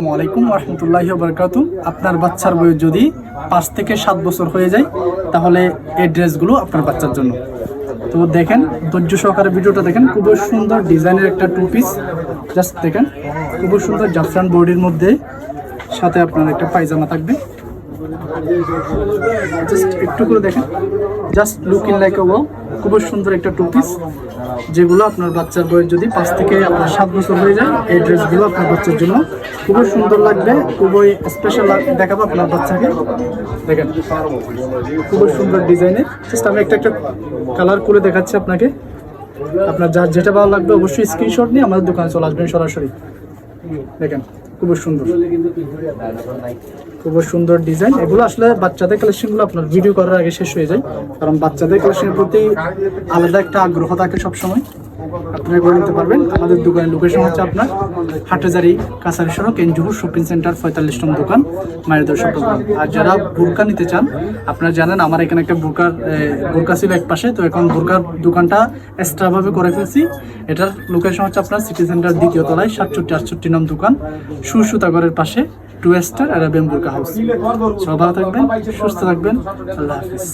আসসালামু আলাইকুম রহমতুল্লাহি বারাকাতুহু। আপনার বাচ্চার বয়স যদি 5 থেকে 7 বছর হয়ে যায় তাহলে এই ড্রেসগুলো আপনার বাচ্চার জন্য। তো দেখেন, ধৈর্য সহকারে ভিডিওটা দেখেন। খুবই সুন্দর ডিজাইনের একটা টু পিস, জাস্ট দেখেন, খুবই সুন্দর জাফরান বডির মধ্যে, সাথে আপনার একটা পায়জামা থাকবে। জাস্ট একটু করে দেখেন, জাস্ট লুকিং লাইক আ ওয়াও। খুবই সুন্দর একটা টু পিস, যেগুলো আপনার বাচ্চার বয়স যদি 5 থেকে 7 বছর হয়ে যায়, এই ড্রেসগুলো আপনার বাচ্চার জন্য খুবই সুন্দর লাগবে, খুবই স্পেশাল দেখাবো আপনার বাচ্চাকে। দেখেন, খুবই সুন্দর ডিজাইনের। জাস্ট আমি একটা কালার করে দেখাচ্ছি আপনাকে। আপনার যার যেটা ভালো লাগবে অবশ্যই স্ক্রিনশট নিয়ে আমাদের দোকানে চলে আসবেন সরাসরি। দেখেন, খুবই সুন্দর, খুবই সুন্দর ডিজাইন। এগুলো আসলে বাচ্চাদের কালেকশনগুলো আপনার ভিডিও করার আগে শেষ হয়ে যায়, কারণ বাচ্চাদের কালেকশনের প্রতি আলাদা একটা আগ্রহ থাকে সবসময়। আপনারা করে নিতে পারবেন। আমাদের দোকানের লোকেশন হচ্ছে আপনার হাটহাজারী কাছারি সড়ক এনজুহুর শপিং সেন্টার 45 নম্বর দোকান, মায়ের দর্শক। আর যারা বোরকা নিতে চান, আপনারা জানেন আমার এখানে একটা বোরকা ছিল এক পাশে, তো এখন বোরকার দোকানটা এক্সট্রাভাবে করে ফেলছি। এটার লোকেশন হচ্ছে আপনার সিটি সেন্টার 2য় তলায় 67-68 নম্বর দোকান, সুতাগরের পাশে 2 স্টার অ্যারাবিয়ান বোরকা হাউস। সবাই ভালো থাকবেন, সুস্থ থাকবেন, আল্লাহ হাফিজ।